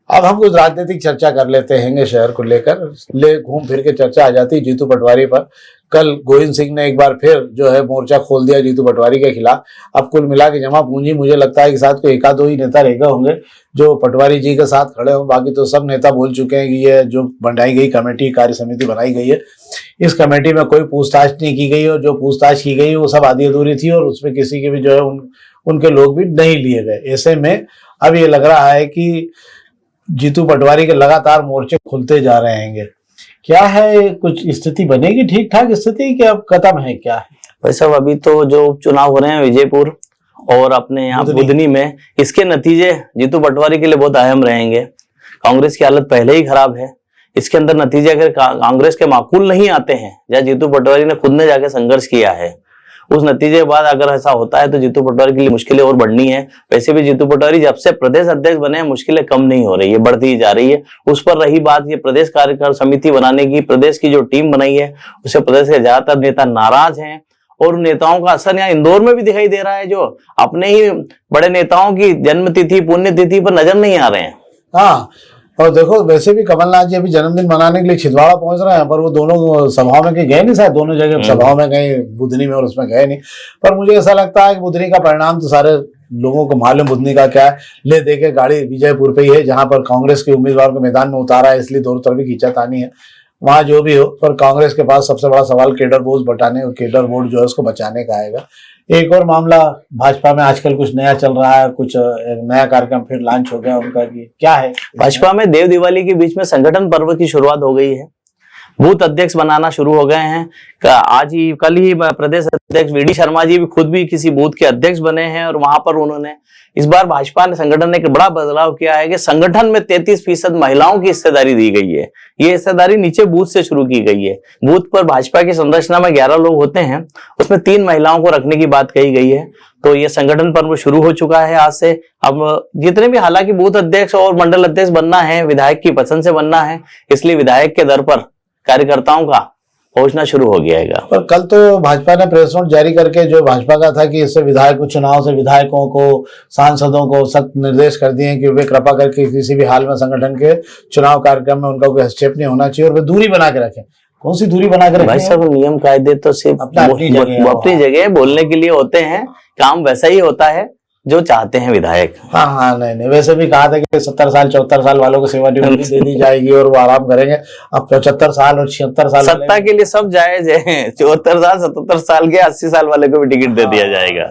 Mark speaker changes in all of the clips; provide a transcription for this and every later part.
Speaker 1: अब हम कुछ राजनीतिक चर्चा कर लेते हैं शहर को लेकर। घूम फिर के चर्चा आ जाती है जीतू पटवारी पर। कल गोविंद सिंह ने एक बार फिर जो है मोर्चा खोल दिया जीतू पटवारी के खिलाफ। अब कुल मिला के जमा पूंजी मुझे लगता है कि साथ कोई एका दो ही नेता रह गए होंगे जो पटवारी जी के साथ खड़े हों। बाकी तो सब नेता बोल चुके हैं कि ये जो बनाई गई कमेटी, कार्य समिति बनाई गई है, इस कमेटी में कोई पूछताछ नहीं की गई, और जो पूछताछ की गई वो सब आधी अधूरी थी, और उसमें किसी के भी जो है उनके लोग भी नहीं लिए गए। ऐसे में अब ये लग रहा है कि जीतू पटवारी के लगातार मोर्चे खुलते जा रहे हैं। क्या है, कुछ स्थिति बनेगी ठीक ठाक स्थिति कि अब खत्म है, क्या है?
Speaker 2: भाई साहब, अभी तो जो चुनाव हो रहे हैं विजयपुर और अपने यहाँ बुधनी में, इसके नतीजे जीतू पटवारी के लिए बहुत अहम रहेंगे। कांग्रेस की हालत पहले ही खराब है, इसके अंदर नतीजे अगर कांग्रेस के माकूल नहीं आते हैं, या जीतू पटवारी ने खुद ने जाके संघर्ष किया है, उस नतीजे के बाद अगर ऐसा होता है तो जीतू पटवारी के लिए मुश्किलें और बढ़नी है। वैसे भी जीतू पटवारी जब से प्रदेश अध्यक्ष बने हैं, मुश्किलें कम नहीं हो रही है, बढ़ती ही जा रही है। उस पर रही बात, ये प्रदेश कार्यकारिणी समिति बनाने की, प्रदेश की जो टीम बनाई है उससे प्रदेश के ज्यादातर नेता नाराज हैं, और नेताओं का असर यहाँ इंदौर में भी दिखाई दे रहा है, जो अपने ही बड़े नेताओं की जन्मतिथि, पुण्यतिथि पर नजर नहीं आ रहे हैं।
Speaker 1: हाँ, और देखो वैसे भी कमलनाथ जी अभी जन्मदिन मनाने के लिए छिंदवाड़ा पहुंच रहे हैं, पर वो दोनों सभाओं में कहीं गए नहीं, शायद दोनों जगह सभाओं में गए, बुधनी में और उसमें गए नहीं। पर मुझे ऐसा लगता है कि बुधनी का परिणाम तो सारे लोगों को मालूम, बुधनी का क्या है। ले देके गाड़ी विजयपुर पे ही है, जहां पर कांग्रेस के उम्मीदवार को मैदान में उतारा है, इसलिए दोनों तरफ खींचातानी है। वहां जो भी हो, पर कांग्रेस के पास सबसे बड़ा सवाल केडर बोझ बटाने और केडर बोर्ड जो है उसको बचाने का आएगा। एक और मामला भाजपा में आजकल कुछ नया चल रहा है, कुछ नया कार्यक्रम फिर लॉन्च हो गया उनका, कि क्या है?
Speaker 2: भाजपा में देव दिवाली के बीच में संगठन पर्व की शुरुआत हो गई है, बूथ अध्यक्ष बनाना शुरू हो गए हैं। आज ही कल ही प्रदेश अध्यक्ष वीडी शर्मा जी भी खुद भी किसी बूथ के अध्यक्ष बने हैं, और वहां पर उन्होंने इस बार भाजपा ने संगठन ने एक बड़ा बदलाव किया है कि संगठन में 33% महिलाओं की हिस्सेदारी दी गई है। ये हिस्सेदारी नीचे बूथ से शुरू की गई है। बूथ पर भाजपा की संरचना में 11 लोग होते हैं, उसमें 3 महिलाओं को रखने की बात कही गई है। तो ये संगठन पर्व शुरू हो चुका है आज से। अब जितने भी, हालांकि बूथ अध्यक्ष और मंडल अध्यक्ष बनना है, विधायक की पसंद से बनना है, इसलिए विधायक के दर पर कार्यकर्ताओं का पहुंचना शुरू हो गया है।
Speaker 1: पर कल तो भाजपा ने प्रेस नोट जारी करके, जो भाजपा का था कि इससे विधायक चुनाव से विधायकों को, सांसदों को सख्त निर्देश कर दिए कि वे कृपा करके किसी भी हाल में संगठन के चुनाव कार्यक्रम में उनका कोई हस्तक्षेप नहीं होना चाहिए, और वे दूरी बना के रखें। कौन सी दूरी बना के रखें?
Speaker 2: भाई साहब, नियम कायदे तो सिर्फ अपनी जगह बोलने के लिए होते हैं, काम वैसा ही होता है जो चाहते हैं विधायक।
Speaker 1: हाँ, नहीं, वैसे भी कहा था कि 70 साल 74 साल वालों को सेवानिवृत्ति दे दी जाएगी और वो आराम करेंगे। अब 75 साल और 76 साल
Speaker 2: सत्ता के लिए सब जायज है, 74 साल 77 साल के 80 साल वाले को भी टिकट दे दिया जाएगा।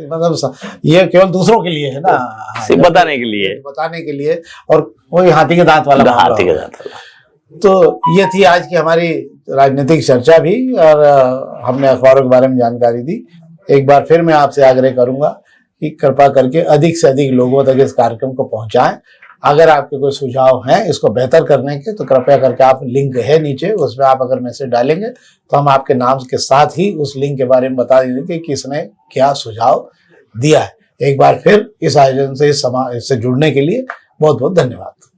Speaker 1: मतलब ये केवल दूसरों के लिए है ना,
Speaker 2: सिर्फ बताने के लिए,
Speaker 1: और वही हाथी के दांत वाला।
Speaker 2: हाथी के दांत वाला।
Speaker 1: तो ये थी आज की हमारी राजनीतिक चर्चा भी, और हमने अखबारों के बारे में जानकारी दी। एक बार फिर मैं आपसे आग्रह करूंगा कि कृपा करके अधिक से अधिक लोगों तक इस कार्यक्रम को पहुंचाएं। अगर आपके कोई सुझाव हैं इसको बेहतर करने के, तो कृपया करके आप, लिंक है नीचे, उसमें आप अगर मैसेज डालेंगे तो हम आपके नाम के साथ ही उस लिंक के बारे में बता देंगे कि किसने क्या सुझाव दिया है। एक बार फिर इस आयोजन से, इससे जुड़ने के लिए बहुत बहुत धन्यवाद।